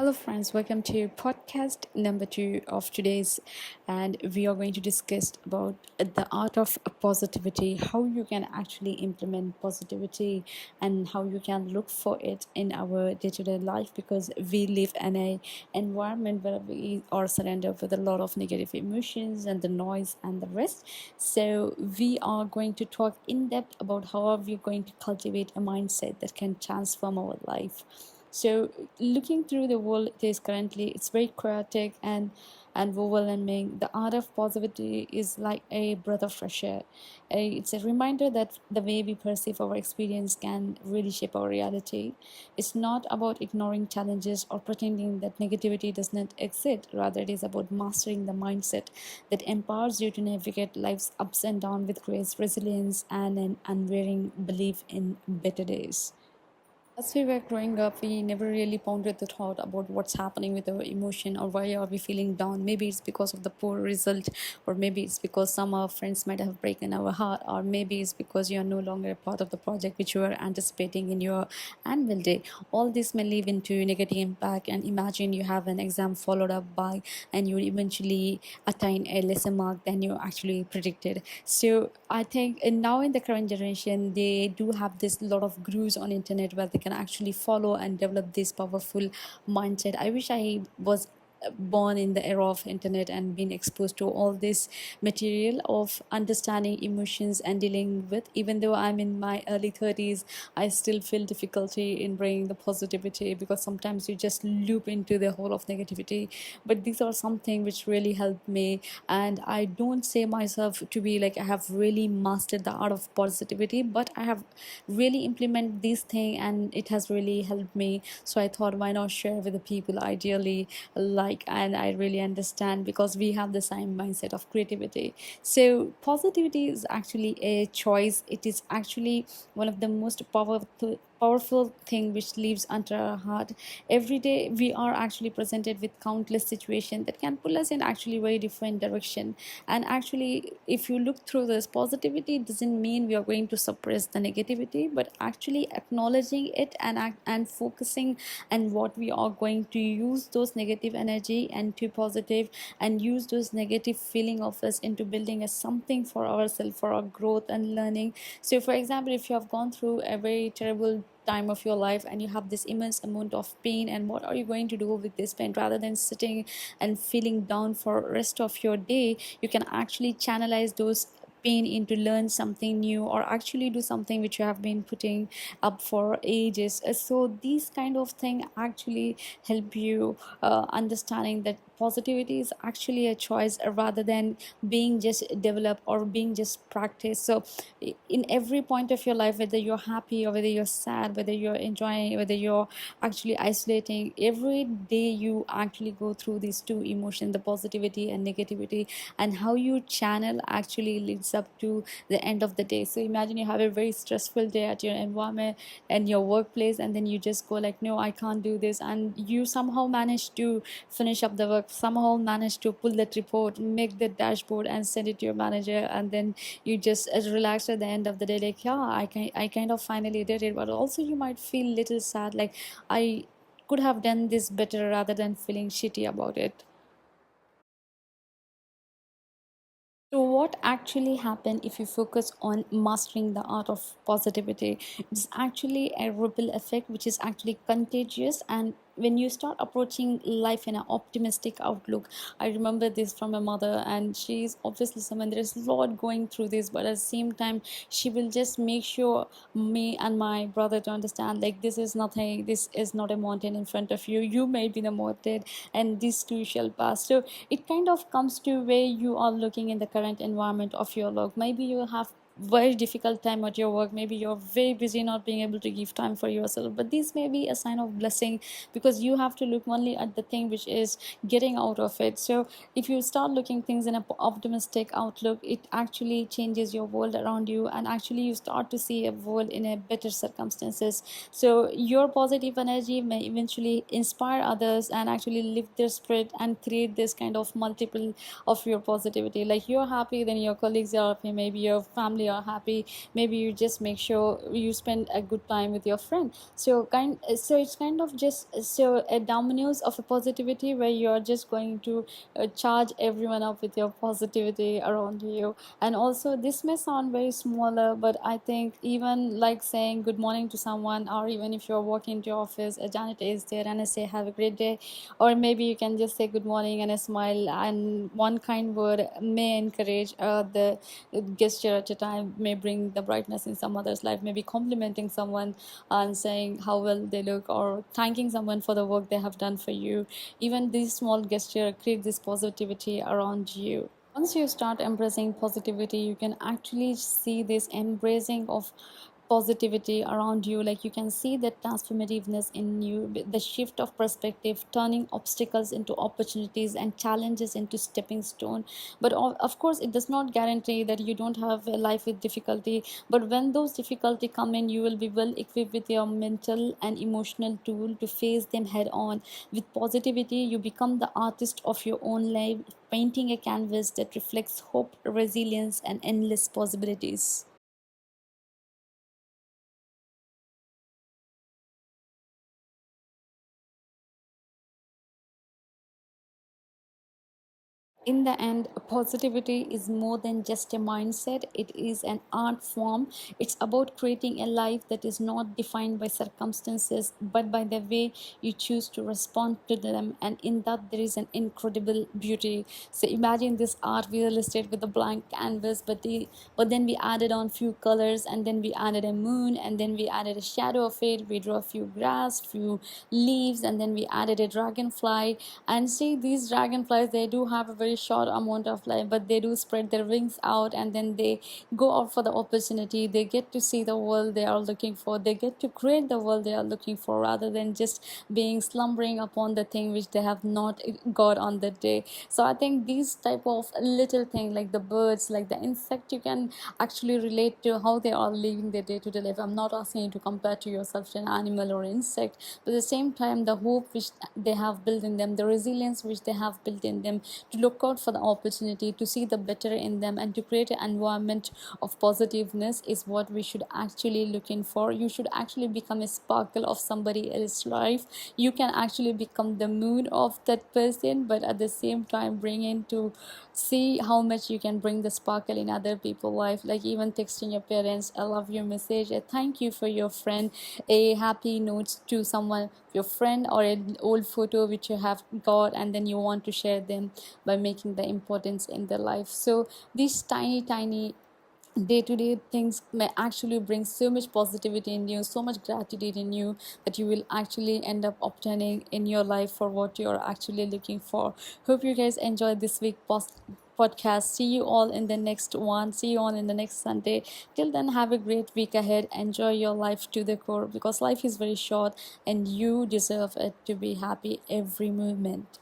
Hello, friends. Welcome to podcast number two of today's, and we are going to discuss about the art of positivity, how you can actually implement positivity, and how you can look for it in our day-to-day life. Because we live in a environment where we are surrounded with a lot of negative emotions and the noise and the rest. So we are going to talk in depth about how are we going to cultivate a mindset that can transform our life. So looking through the world it is currently, it's very chaotic and overwhelming. The art of positivity is like a breath of fresh air. It's a reminder that the way we perceive our experience can really shape our reality. It's not about ignoring challenges or pretending that negativity does not exist. Rather, it is about mastering the mindset that empowers you to navigate life's ups and downs with grace, resilience, and an unwavering belief in better days. As we were growing up, we never really pondered the thought about what's happening with our emotion or why are we feeling down. Maybe it's because of the poor result, or maybe it's because some of our friends might have broken our heart, or maybe it's because you are no longer a part of the project which you were anticipating in your annual day. All this may lead into negative impact. And imagine you have an exam followed up by, and you eventually attain a lesser mark than you actually predicted. So I think now in the current generation, they do have this lot of gurus on internet where they can actually follow and develop this powerful mindset. I wish I was born in the era of internet and been exposed to all this material of understanding emotions and dealing with. Even though I'm in my early 30s, I still feel difficulty in bringing the positivity, because sometimes you just loop into the whole of negativity. But these are something which really helped me, and I don't say myself to be like I have really mastered the art of positivity, but I have really implemented this thing and it has really helped me. So I thought, why not share with the people ideally like, and I really understand because we have the same mindset of creativity. So positivity is actually a choice. It is actually one of the most powerful thing which lives under our heart. Every day we are actually presented with countless situations that can pull us in actually very different direction. And actually, if you look through this, positivity doesn't mean we are going to suppress the negativity, but actually acknowledging it and focusing and what we are going to use those negative energy and to positive, and use those negative feeling of us into building a something for ourselves, for our growth and learning. So for example, if you have gone through a very terrible time of your life and you have this immense amount of pain, and what are you going to do with this pain? Rather than sitting and feeling down for rest of your day, you can actually channelize those pain into learn something new, or actually do something which you have been putting up for ages. So these kind of thing actually help you understanding that positivity is actually a choice, rather than being just developed or being just practiced. So in every point of your life, whether you're happy or whether you're sad, whether you're enjoying, whether you're actually isolating, every day you actually go through these two emotions, the positivity and negativity, and how you channel actually leads up to the end of the day. So imagine you have a very stressful day at your environment and your workplace, and then you just go like, no, I can't do this, and you somehow manage to finish up the work, somehow manage to pull that report, make the dashboard and send it to your manager, and then you just relax at the end of the day like, yeah, I kind of finally did it. But also you might feel little sad like, I could have done this better, rather than feeling shitty about it. So, what actually happen if you focus on mastering the art of positivity? It's actually a ripple effect, which is actually contagious. And when you start approaching life in an optimistic outlook, I remember this from my mother, and she's obviously someone, there is a lot going through this, but at the same time, she will just make sure me and my brother to understand like, this is nothing, this is not a mountain in front of you. You may be the mountain, and this too shall pass. So it kind of comes to where you are looking in the current environment of your work. Maybe you have very difficult time at your work, maybe you're very busy not being able to give time for yourself, but this may be a sign of blessing, because you have to look only at the thing which is getting out of it. So if you start looking things in an optimistic outlook, it actually changes your world around you, and actually you start to see a world in a better circumstances. So your positive energy may eventually inspire others and actually lift their spirit and create this kind of multiple of your positivity. Like, you're happy, then your colleagues are happy, maybe your family you're happy, maybe you just make sure you spend a good time with your friend. So it's kind of just so a dominoes of a positivity where you're just going to charge everyone up with your positivity around you. And also this may sound very smaller, but I think even like saying good morning to someone, or even if you're walking to your office, a janitor is there and I say have a great day, or maybe you can just say good morning and a smile, and one kind word may encourage the gesture at a time, may bring the brightness in some other's life. Maybe complimenting someone and saying how well they look, or thanking someone for the work they have done for you. Even these small gesture create this positivity around you. Once you start embracing positivity, you can actually see this embracing of positivity around you. Like you can see the transformativeness in you, the shift of perspective, turning obstacles into opportunities and challenges into stepping stone. But of course it does not guarantee that you don't have a life with difficulty, but when those difficulty come in, you will be well equipped with your mental and emotional tool to face them head on. With positivity, you become the artist of your own life, painting a canvas that reflects hope, resilience, and endless possibilities. In the end, positivity is more than just a mindset, it is an art form. It's about creating a life that is not defined by circumstances but by the way you choose to respond to them, and in that there is an incredible beauty. So imagine this art we illustrated with a blank canvas, but then we added on few colors, and then we added a moon, and then we added a shadow of it, we drew a few grass, few leaves, and then we added a dragonfly. And see, these dragonflies, they do have a very short amount of life, but they do spread their wings out, and then they go out for the opportunity. They get to see the world they are looking for, they get to create the world they are looking for, rather than just being slumbering upon the thing which they have not got on that day. So I think these type of little thing, like the birds, like the insect, you can actually relate to how they are living their day-to-day life. I'm not asking you to compare to yourself to an animal or insect, but at the same time, the hope which they have built in them, the resilience which they have built in them, to look out for the opportunity, to see the better in them, and to create an environment of positiveness is what we should actually looking for. You should actually become a sparkle of somebody else's life. You can actually become the mood of that person, but at the same time bring in to see how much you can bring the sparkle in other people's life. Like even texting your parents I love you message, a thank you for your friend, a happy note to someone, your friend, or an old photo which you have got, and then you want to share them by making the importance in their life. So these tiny day-to-day things may actually bring so much positivity in you, so much gratitude in you, that you will actually end up obtaining in your life for what you're actually looking for. Hope you guys enjoyed this week podcast. See you all in the next one, see you all in the next Sunday. Till then, have a great week ahead, enjoy your life to the core, because life is very short and you deserve it to be happy every moment.